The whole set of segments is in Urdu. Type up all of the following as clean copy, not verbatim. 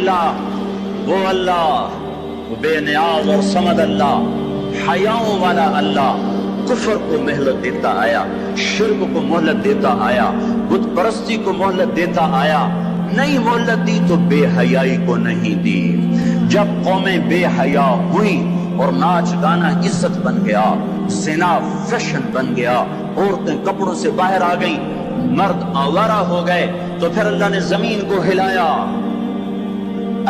اللہ، وہ بے نیاز اور صمد اللہ، حیاؤں والا اللہ کفر کو مہلت دیتا آیا، شرک کو مہلت دیتا آیا، بت پرستی کو مہلت دیتا آیا۔ نہیں مہلت دی تو بے حیائی کو نہیں دی۔ جب قومیں بے حیا ہوئی اور ناچ گانا عزت بن گیا، زنا فیشن بن گیا، عورتیں کپڑوں سے باہر آ گئیں، مرد آوارہ ہو گئے، تو پھر اللہ نے زمین کو ہلایا۔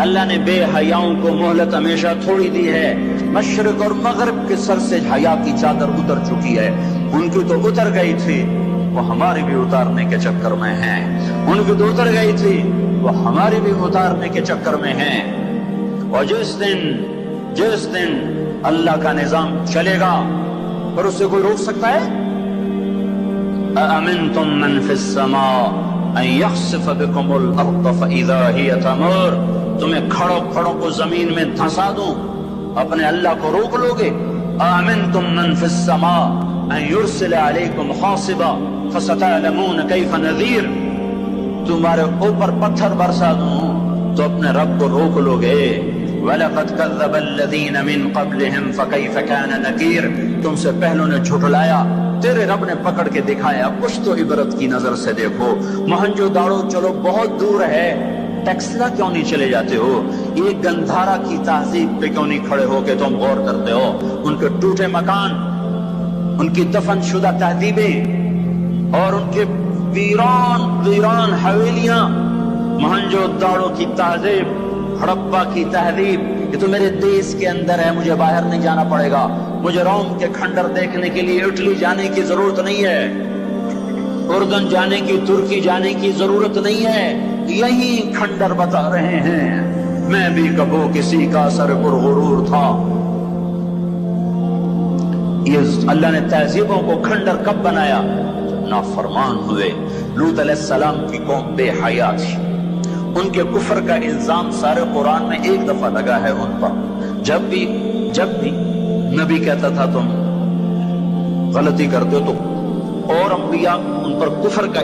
اللہ نے بے حیاؤں کو مہلت ہمیشہ تھوڑی دی ہے۔ مشرق اور مغرب کے سر سے حیا کی چادر اتر چکی ہے، ان کی تو اتر گئی تھی، وہ ہماری بھی اتارنے کے چکر میں ہیں۔ ان کی تو اتر گئی تھی، وہ ہماری بھی اتارنے کے چکر میں ہیں۔ اور جس دن اللہ کا نظام چلے گا اور اسے کوئی روک سکتا ہے؟ أَأَمِنْتُمْ مَنْ فِي السَّمَاءِ أَنْ يَخْسِفَ بِكُمُ الْأَرْضَ فَإِذَا هِيَ تَمُورُ، تمہیں کھڑوں کو زمین میں دھنسا دوں، اپنے اللہ کو روک لوگے؟ أَأَمِنْتُمْ مَنْ فِي السَّمَاءِ أَنْ يُرْسِلَ عَلَيْكُمْ حَاصِبًا فَسَتَعْلَمُونَ كَيْفَ نَذِيرٌ، تمہارے اوپر پتھر برسا دوں تو اپنے رب کو روک لوگے؟ وَلَقَدْ كَذَّبَ الَّذِينَ مِن قَبْلِهِمْ فَكَيْفَ كَانَ نَكِيرٌ، تم سے پہلوں نے جھٹلایا، تیرے رب نے پکڑ کے دکھایا، کچھ تو عبرت کی نظر سے دیکھو۔ موہنجو داڑو چلو بہت دور ہے، ٹیکسلا کیوں نہیں چلے جاتے ہو؟ یہ گندھارا کی تہذیب پہ کیوں نہیں کھڑے ہو کہ تم غور کرتے ہو؟ ان کے ٹوٹے مکان، ان کی دفن شدہ تہذیبیں اور ان کے ویران حویلیاں، موہنجو داڑو کی تہذیب، ہڑپا کی تہذیب، یہ تو میرے دیش کے اندر ہے، مجھے باہر نہیں جانا پڑے گا، مجھے روم کے کھنڈر دیکھنے کے لیے اٹلی جانے کی ضرورت نہیں ہے، اردن جانے کی، ترکی جانے کی ضرورت نہیں ہے، یہی کھنڈر بتا رہے ہیں۔ میں بھی کبھی کسی کا سر پر غرور تھا۔ یہ اللہ نے تہذیبوں کو کھنڈر کب بنایا؟ نافرمان ہوئے۔ لوط علیہ السلام کی قوم بے حیا تھی، ان کے کفر کا الزام سارے قرآن میں ایک دفعہ لگا ہے ان پر۔ جب بھی نبی کہتا تھا تم غلطی کرتے ہو تو اور انبیاء ان پر کفر کا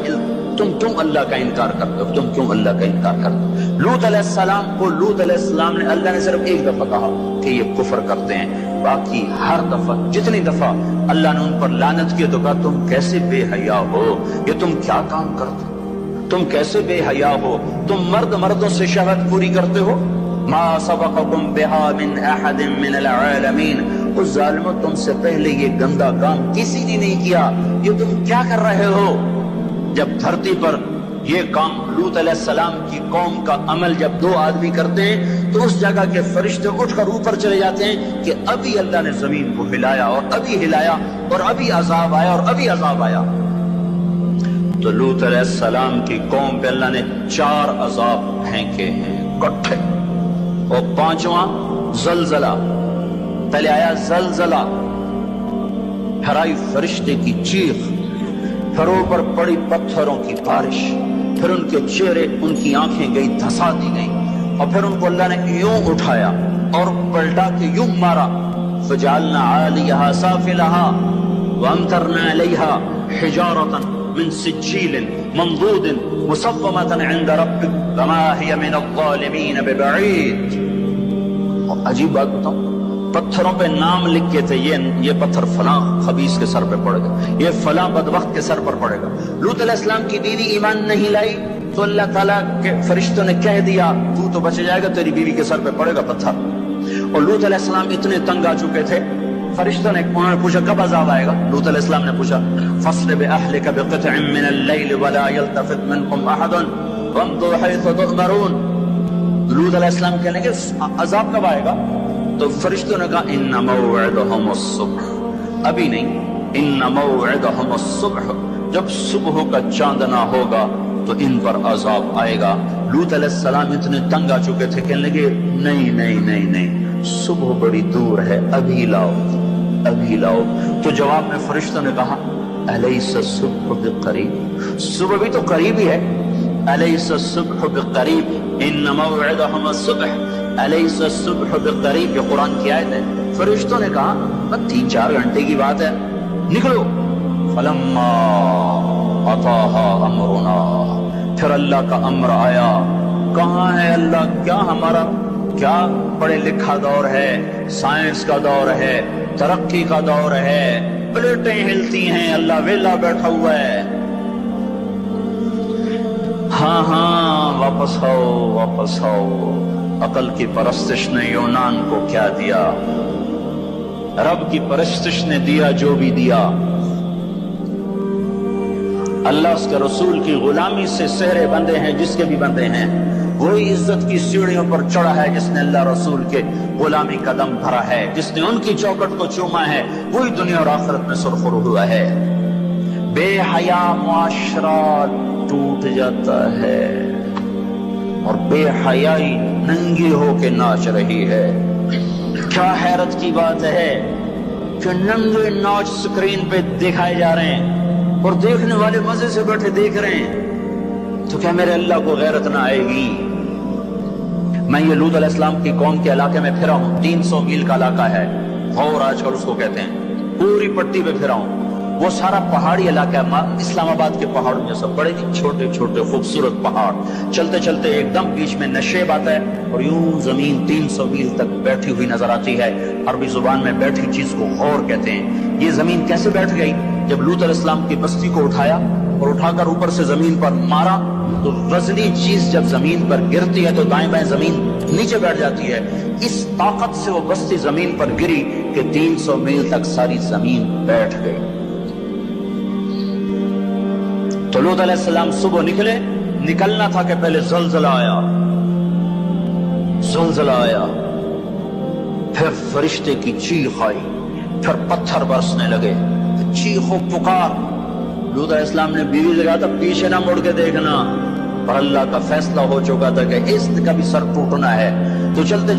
تم اللہ کا انکار کرتے ہو، تم کیوں اللہ کا انکار کرتے ہو؟ لوط علیہ السلام کو لوط علیہ السلام نے اللہ نے صرف ایک دفعہ کہا کہ یہ کفر کرتے ہیں، باقی ہر دفعہ جتنی دفعہ اللہ نے ان پر لعنت کی تو کہا تم کیسے بے حیا ہو، یہ تم کیا کام کرتے ہو، تم کیسے بے حیا ہو، تم مردوں سے شہوت پوری کرتے ہو۔ ما سبقکم بها من احد من العالمین، اس ظالموں تم سے پہلے یہ گندا کام کسی نے نہیں کیا، یہ تم کیا کر رہے ہو؟ جب دھرتی پر یہ کام لوط علیہ السلام کی قوم کا عمل جب دو آدمی کرتے ہیں تو اس جگہ کے فرشتے اٹھ کر اوپر چلے جاتے ہیں کہ ابھی اللہ نے زمین کو ہلایا اور ابھی ہلایا اور ابھی عذاب آیا اور ابھی عذاب آیا۔ تو لوط علیہ السلام کی قوم پہ اللہ نے 4 عذاب پھینکے ہیں کٹھے، اور 5واں زلزلہ۔ پہلے آیا زلزلہ، پھر آئی فرشتے کی چیخ، پھر اوپر پڑی پتھروں کی بارش، پھر ان کے چہرے ان کی آنکھیں گئی دھسا دی گئی، اور پھر ان کو اللہ نے یوں اٹھایا اور پلٹا کے یوں مارا۔ فجعلنا عالیہا سافلہا وامطرنا علیہا حجارۃ من سجیل منضود مصومۃ عند ربک وما ہی من الظالمین ببعید۔ عجیب بات بتاؤں، پتھروں پہ نام لکھ کے تھے، یہ پتھر فلاں خبیث کے سر پہ پڑے گا، یہ فلاں بدبخت کے سر پر پڑے گا۔ لوط علیہ السلام کی بیوی ایمان نہیں لائی تو اللہ تعالیٰ کے فرشتوں نے کہہ دیا تو بچ جائے گا، تیری بیوی کے سر پہ پڑے گا پتھر۔ اور لوط علیہ السلام اتنے تنگ آ چکے تھے، فرشتوں نے انہوں نے پوچھا کب عذاب آئے گا؟ لوط علیہ السلام نے پوچھا فَاصْرِ بِأَهْلِكَ بِقِطْعٍ مِّنَ اللَّيْلِ وَلَا يَلْتَفِتْ مِنْكُمْ أَحَدٌ وَامْضُوا حَيْثُ تُؤْمَرُونَ۔ لوط علیہ السلام کہنے لگے عذاب کب آئے گا؟ تو فرشتوں نے کہا ان موعدہم الصبح، ابھی نہیں، ان موعدہم الصبح، جب صبح کا چاندنا ہوگا تو ان پر عذاب آئے گا۔ لوط علیہ السلام اتنے تنگ آ چکے تھے، کہنے لگے نہیں نہیں نہیں نہیں، صبح بڑی دور ہے، ابھی لاؤ ابھی لاؤ۔ تو جواب میں فرشتوں نے کہا الیس الصبح بقریب، صبح بھی تو قریب ہی ہے، الیس الصبح بقریب ان موعدہم الصبح، الیس الصبح بقریب، یہ قرآن کی آیت ہے۔ فرشتوں نے کہا 3-4 گھنٹے کی بات ہے، نکلو۔ فلما اتاها امرنا، پھر اللہ کا امر آیا، کہاں ہے اللہ؟ کیا ہمارا کیا پڑھے لکھا دور ہے، سائنس کا دور ہے، ترقی کا دور ہے، پلیٹیں ہلتی ہیں، اللہ ویلا بیٹھا ہوا ہے۔ ہاں ہاں واپس آؤ، واپس آؤ۔ عقل کی پرستش نے یونان کو کیا دیا؟ رب کی پرستش نے دیا جو بھی دیا۔ اللہ اس کے رسول کی غلامی سے سہرے بندے ہیں جس کے بھی بندے ہیں، وہی عزت کی سیڑھیوں پر چڑھا ہے جس نے اللہ رسول کے غلامی قدم بھرا ہے، جس نے ان کی چوکٹ کو چوما ہے، وہی دنیا اور آخرت میں سرخرو ہوا ہے۔ بے حیا معاشرہ ٹوٹ جاتا ہے اور بے حیائی ننگی ہو کے ناچ رہی ہے۔ کیا حیرت کی بات ہے کہ ننگے ناچ سکرین پہ دکھائے جا رہے ہیں اور دیکھنے والے مزے سے بیٹھے دیکھ رہے ہیں، تو کیا میرے اللہ کو غیرت نہ آئے گی؟ میں یہ لوط علیہ السلام کی قوم کے علاقے میں پھرا ہوں، 300 میل کا علاقہ ہے، غور آج کل اس کو کہتے ہیں، پوری پٹی پہ پھرا ہوں۔ وہ سارا پہاڑی علاقہ ہے، اسلام آباد کے پہاڑوں میں سب بڑے چھوٹے چھوٹے خوبصورت پہاڑ، چلتے چلتے ایک دم بیچ میں نشیب آتا ہے اور یوں زمین 300 میل تک بیٹھی ہوئی نظر آتی ہے۔ عربی زبان میں بیٹھی چیز کو غور کہتے ہیں۔ یہ زمین کیسے بیٹھ گئی؟ جب لوط علیہ السلام کی بستی کو اٹھایا اور اٹھا کر اوپر سے زمین پر مارا تو وزنی چیز جب زمین پر گرتی ہے تو دائیں بائیں زمین نیچے بیٹھ جاتی ہے۔ اس طاقت سے وہ بستی زمین پر گری کہ 300 میل تک ساری زمین بیٹھ گئی۔ تو لوط علیہ السلام صبح نکلنا تھا کہ پہلے زلزلہ آیا، پھر فرشتے کی چیخ آئی، پھر پتھر برسنے لگے، چیخ و پکار۔ لوط علیہ السلام نے بیوی سے کہا تھا پیچھے نہ مڑ کے دیکھنا، پر اللہ کا فیصلہ ہو چکا تھا کہ اس کا بھی سر ٹوٹنا ہے۔ تو چلتے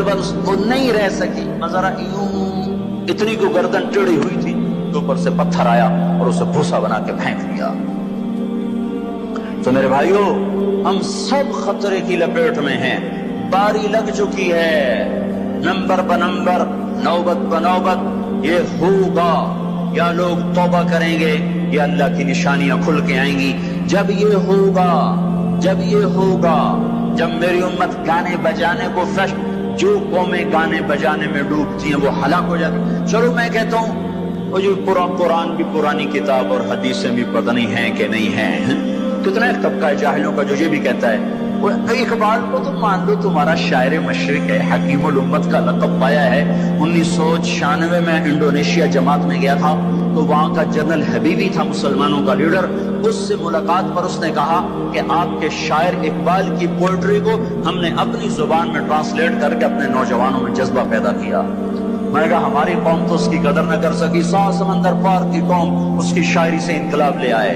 بس وہ نہیں رہ سکی، ذرا یوں اتنی کو گردن ٹیڑھی ہوئی تھی تو اوپر سے پتھر آیا اور اسے بھوسا بنا کے پھینک دیا۔ تو میرے بھائیو، ہم سب خطرے کی لپیٹ میں ہیں، باری لگ چکی ہے، نمبر بنمبر، نوبت بنوبت یہ ہوگا۔ یا لوگ توبہ کریں گے یا اللہ کی نشانیاں کھل کے آئیں گی۔ جب یہ ہوگا، جب میری امت گانے بجانے کو جو قومیں گانے بجانے میں ڈوبتی ہیں وہ ہلاک ہو جاتی۔ چلو میں کہتا ہوں وہ جو قرآن بھی پرانی کتاب اور حدیثیں بھی پتہ نہیں ہیں کہ نہیں ہیں۔ کتنا ایک طبقہ ہے جاہلوں کا جو یہ بھی کہتا ہے وہ اقبال کو تم مان لو تمہارا شاعر مشرق ہے، حکیم الامت کا لقب پایا ہے۔ 1996 میں انڈونیشیا جماعت میں گیا تھا تو وہاں کا جنرل حبیبی تھا مسلمانوں کا لیڈر، اس سے ملاقات پر اس نے کہا کہ آپ کے شاعر اقبال کی پوئٹری کو ہم نے اپنی زبان میں ٹرانسلیٹ کر کے اپنے نوجوانوں میں جذبہ پیدا کیا۔ میں نے کہا ہماری قوم تو اس کی قدر نہ کر سکی، 100 سمندر پار کی قوم اس کی شاعری سے انقلاب لے آئے،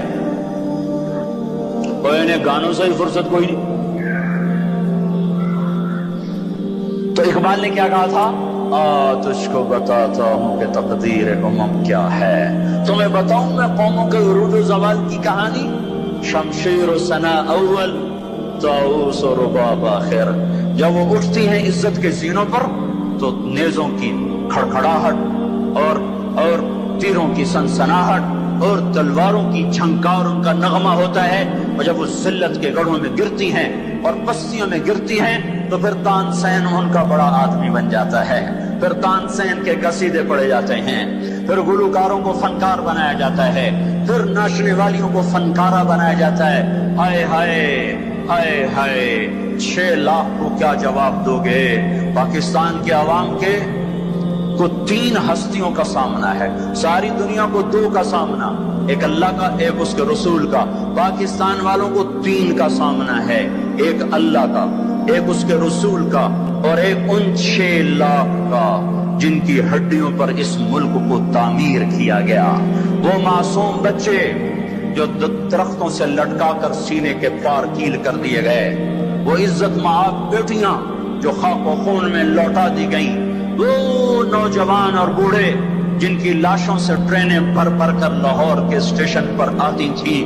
کوئی انہیں گانوں سے ہی فرصت کوئی نہیں۔ تو اقبال نے کیا کہا تھا؟ تجھ کو بتاتا ہوں کہ تقدیر امم کیا ہے، تمہیں بتاؤں میں قوموں کے عروج و زوال کی کہانی، شمشیر و ثنا اول، طاؤس و رباب آخر۔ جب وہ اٹھتی ہیں عزت کے زینوں پر تو نیزوں کی کھڑکھڑاہٹ اور تیروں کی سنسناہٹ اور تلواروں کی جھنکار ان کا نغمہ ہوتا ہے، اور جب وہ ذلت کے گڑھوں میں گرتی ہیں اور بستیوں میں گرتی ہیں تو پھر تانسین ان کا بڑا آدمی بن جاتا ہے، پھر تانسین کے قصیدے پڑھے جاتے ہیں، پھر گلوکاروں کو فنکار بنایا جاتا ہے، پھر ناچنے والیوں کو فنکارہ بنایا جاتا ہے۔ ہائے ہائے ہائے ہائے، 6 لاکھ کو کیا جواب دو گے؟ پاکستان کے عوام کے کو 3 ہستیوں کا سامنا ہے، ساری دنیا کو 2 کا سامنا، ایک اللہ کا ایک اس کے رسول کا۔ پاکستان والوں کو 3 کا سامنا ہے، ایک اللہ کا، ایک اس کے رسول کا اور ایک ان 6 لاکھ کا جن کی ہڈیوں پر اس ملک کو تعمیر کیا گیا۔ وہ معصوم بچے جو درختوں سے لٹکا کر سینے کے پار کیل کر دیے گئے، وہ عزت مآب بیٹیاں جو خاک و خون میں لوٹا دی گئیں، وہ نوجوان اور بوڑھے جن کی لاشوں سے ٹرینیں بھر بھر کر لاہور کے اسٹیشن پر آتی تھی۔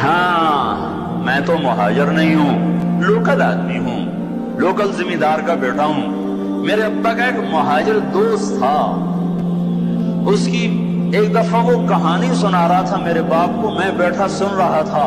ہاں میں تو مہاجر نہیں ہوں، لوکل آدمی ہوں، لوکل ذمہ دار کا بیٹا ہوں۔ میرے ابا کا ایک مہاجر دوست تھا، اس کی ایک دفعہ وہ کہانی سنا رہا تھا میرے باپ کو، میں بیٹھا سن رہا تھا۔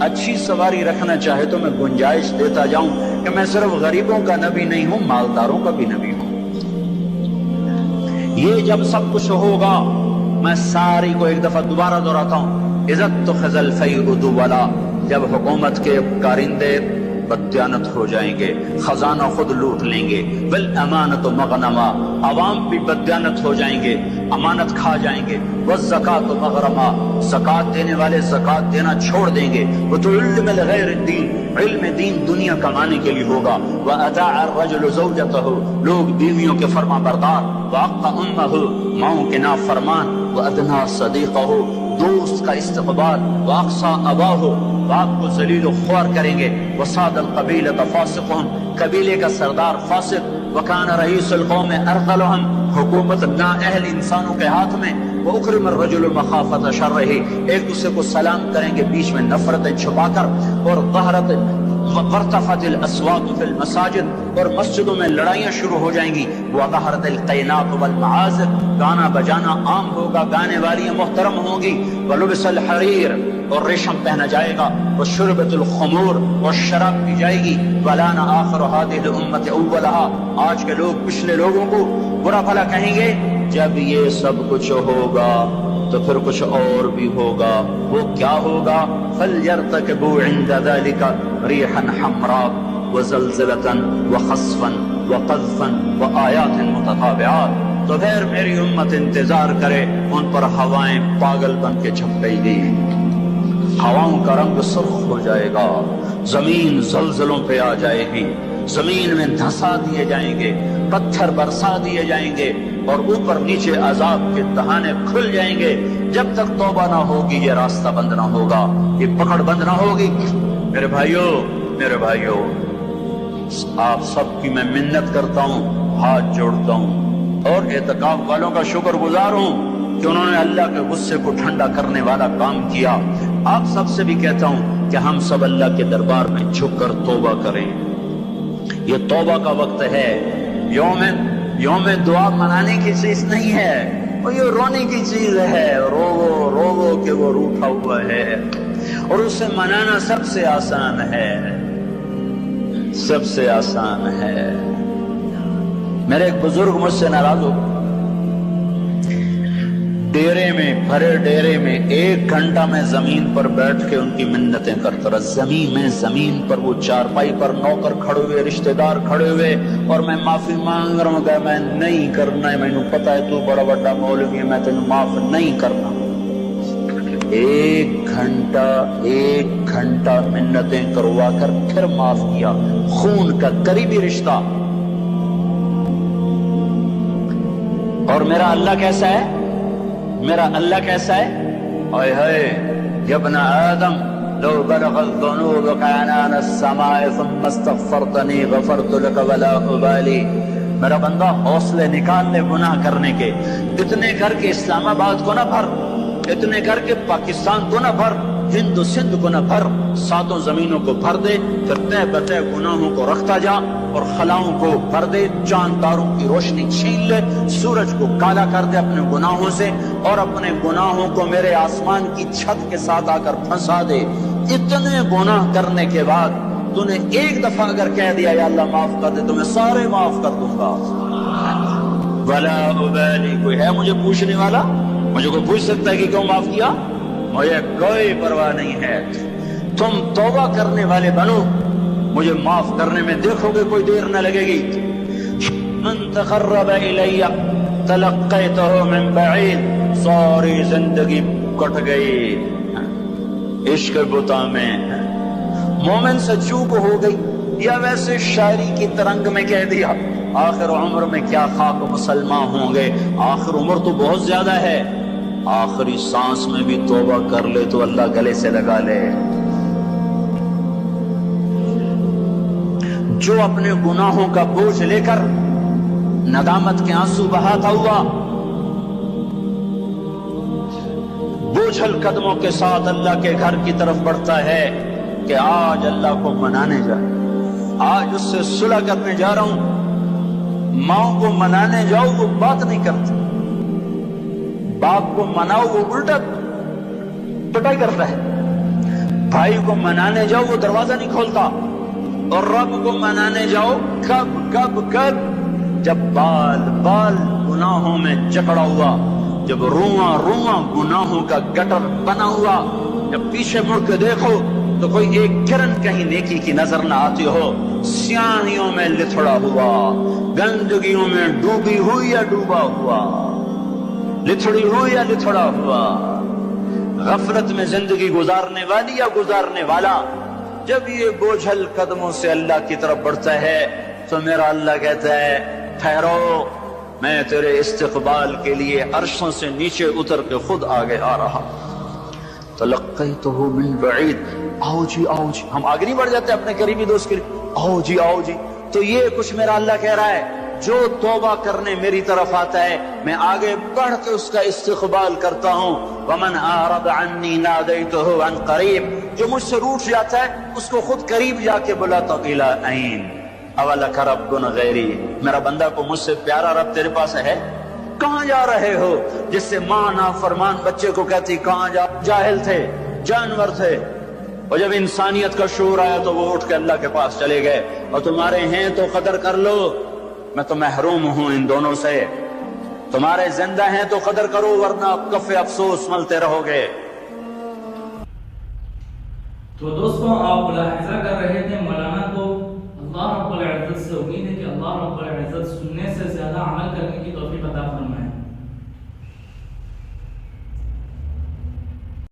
اچھی سواری رکھنا چاہے تو میں گنجائش دیتا جاؤں کہ میں صرف غریبوں کا نبی نہیں ہوں، مالداروں کا بھی نبی ہوں۔ یہ جب سب کچھ ہوگا، میں ساری کو ایک دفعہ دوبارہ دہراتا ہوں، عزت تو خزل فیعدو والا، جب حکومت کے کارندے بددیانت ہو جائیں گے، خزانہ خود لوٹ لیں گے، والامانت مغنما، عوام بھی بددیانت ہو جائیں گے، امانت کھا جائیں گے، والزکاۃ مغرما، زکات دینے والے زکات دینا چھوڑ دیں گے، وتعلم لغیر الدین، علم دین دنیا کمانے کے لیے ہوگا، واطاع الرجل زوجتہ، لوگ بیویوں کے فرما بردار، واق امہ، ماؤں کے نافرمان، وادنی صدیقہ، دوست کا استقبال، واقصى اباہ، باپ کو ذلیل و خوار کریں گے، وصاد القبیلۃ فاسقون، قبیلے کا سردار فاسق، وکان رئیس القوم ارذلهم، حکومت نااہل انسانوں کے ہاتھ میں، واکرم الرجل مخافۃ شرہ، ایک دوسرے کو سلام کریں گے بیچ میں نفرتیں چھپا کر، اور ظہرت وارتفعت الاصوات فی المساجد، اور مسجدوں میں لڑائیاں شروع ہو جائیں گی، وظہرت القینات والمعازف، گانا بجانا عام ہوگا، گانے والیاں محترم ہوں گی، ولبس الحریر، اور ریشم پہنا جائے گا، وشربت الخمور، اور شراب پی جائے گی، ولان آخر هذه الامة اولها، آج کے لوگ پچھلے لوگوں کو برا بھلا کہیں گے۔ جب یہ سب کچھ ہوگا تو پھر کچھ اور بھی ہوگا، وہ کیا ہوگا؟ فَلْيَرْتَكِبُوا عِنْدَ ذَلِكَ رِيحًا حَمْرَاء وَزَلْزَلَةً وَخَسْفًا وَقَذْفًا وَآيَاتٍ مُتَتَابِعَاتٍ، تو پھر میری امت انتظار کرے، ان پر ہوائیں پاگل بن کے جھپٹیں گی، ہواؤں کا رنگ سرخ ہو جائے گا، زمین زلزلوں پہ آ جائے گی، زمین میں دھسا دیے جائیں گے، پتھر برسا دیے جائیں گے، اور اوپر نیچے عذاب کے دہانے کھل جائیں گے۔ جب تک توبہ نہ ہوگی یہ راستہ بند نہ ہوگا، یہ پکڑ بند نہ ہوگی۔ میرے بھائیوں، آپ سب کی میں منت کرتا ہوں، ہاتھ جوڑتا ہوں، اور اعتکاف والوں کا شکر گزار ہوں کہ انہوں نے اللہ کے غصے کو ٹھنڈا کرنے والا کام کیا۔ آپ سب سے بھی کہتا ہوں کہ ہم سب اللہ کے دربار میں جھک کر توبہ کریں۔ یہ توبہ کا وقت ہے، یوم دعا منانے کی چیز نہیں ہے، اور یہ رونے کی چیز ہے، رو کہ وہ روٹھا ہوا ہے، اور اسے منانا سب سے آسان ہے، سب سے آسان ہے۔ میرے ایک بزرگ مجھ سے ناراض ہو، ڈیرے میں، بھرے ڈیرے میں 1 گھنٹہ میں زمین پر بیٹھ کے ان کی منتیں کرتا رہا، زمین پر، وہ چارپائی پر نوکر کھڑے ہوئے، رشتہ دار کھڑے ہوئے، اور میں معافی مانگ رہا ہوں کہ میں نہیں کرنا ہے، مینوں پتا ہے تو بڑا بڑا مولوی ہے، میں تینوں معاف نہیں کرنا۔ 1 گھنٹہ منتیں کروا کر پھر معاف کیا، خون کا قریبی رشتہ۔ اور میرا اللہ کیسا ہے؟ اے ہائے یا ابن آدم لو بلغت ذنوبك عنان السماء ثم استغفرتنی غفرت لك ولا ابالی، میرا بندہ حوصلے نکال لے گناہ کرنے کے، اتنے کر کے اسلام آباد کو نہ بھر، اتنے کر کے پاکستان کو نہ بھر، ہند و سندھ کو نہ بھر، 7 زمینوں کو بھر دے، پھر تہ بتہ گناہوں کو رکھتا جا، اور خلاؤں کو بھر دے، چاند تاروں کی روشنی چھین لے، سورج کو کالا کر دے اپنے گناہوں سے، اور اپنے گناہوں کو میرے آسمان کی چھت کے ساتھ آ کر پھنسا دے۔ اتنے گناہ کرنے کے بعد تو نے ایک دفعہ اگر کہہ دیا یا اللہ معاف کر دے تو میں سارے معاف کر دوں گا، ولا ابالی، کوئی ہے مجھے پوچھنے والا؟ مجھے کوئی پوچھ سکتا ہے کہ کیوں معاف کیا؟ مجھے کوئی پرواہ نہیں ہے۔ تم توبہ کرنے والے بنو، مجھے معاف کرنے میں دیکھو گے کوئی دیر نہ لگے گی۔ من تقرب الی تلقیتہ من بعید، ساری زندگی کٹ گئی عشق بتا میں، مومن سے چوک ہو گئی، یا ویسے شاعری کی ترنگ میں کہہ دیا آخر عمر میں کیا خاک مسلمان ہوں گے، آخر عمر تو بہت زیادہ ہے، آخری سانس میں بھی توبہ کر لے تو اللہ گلے سے لگا لے۔ جو اپنے گناہوں کا بوجھ لے کر ندامت کے آنسو بہاتا ہوا بوجھل قدموں کے ساتھ اللہ کے گھر کی طرف بڑھتا ہے کہ آج اللہ کو منانے جا، آج اس سے صلح کرنے جا رہا ہوں، ماں کو منانے جاؤ وہ بات نہیں کرتی، باپ کو مناؤ وہ الٹا پٹائی کرتا ہے، بھائی کو منانے جاؤ وہ دروازہ نہیں کھولتا، اور رب کو منانے جاؤ کب کب کب؟ جب بال بال گناہوں میں جکڑا ہوا، جب رواں رواں گناہوں کا گٹر بنا ہوا، جب پیچھے مڑ کے دیکھو تو کوئی ایک کرن کہیں نیکی کی نظر نہ آتی ہو، سیاہیوں میں لتھڑا ہوا، گندگیوں میں ڈوبی ہوئی یا ڈوبا ہوا، لتھڑی ہوئی یا لتھڑا ہوا، غفلت میں زندگی گزارنے والی یا گزارنے والا، جب یہ بوجھل قدموں سے اللہ کی طرف بڑھتا ہے تو میرا اللہ کہتا ہے ٹھہرو، میں تیرے استقبال کے لیے عرشوں سے نیچے اتر کے خود آگے آ رہا۔ تلقیتہ من بعید، آؤ جی آؤ جی، ہم آگے نہیں بڑھ جاتے اپنے قریبی دوست کے لیے، آؤ جی آؤ جی۔ تو یہ کچھ میرا اللہ کہہ رہا ہے، جو توبہ کرنے میری طرف آتا ہے میں آگے بڑھ کے اس کا استقبال کرتا ہوں۔ ومن اعرض عنی نادیتہ عن قریب، جو مجھ سے روٹ جاتا ہے اس کو خود قریب جا کے بلاتا ہوں۔ الی این اولک رب غیری، میرا بندہ کو مجھ سے پیارا رب تیرے پاس ہے؟ کہاں جا رہے ہو؟ جس سے ماں نافرمان بچے کو کہتی کہاں جا، جاہل تھے، جانور تھے، اور جب انسانیت کا شعور آیا تو وہ اٹھ کے اللہ کے پاس چلے گئے۔ اور تمہارے ہیں تو قدر کر لو، میں تو محروم ہوں ان دونوں سے، تمہارے زندہ ہیں تو قدر کرو ورنہ کف افسوس ملتے رہو گے۔ تو دوستوں آپ ملاحظہ کر رہے تھے مولانا کو اللہ رب العزت سے امید ہے کہ اللہ رب العزت سننے سے زیادہ عمل کرنے کی توفیق عطا فرمائے۔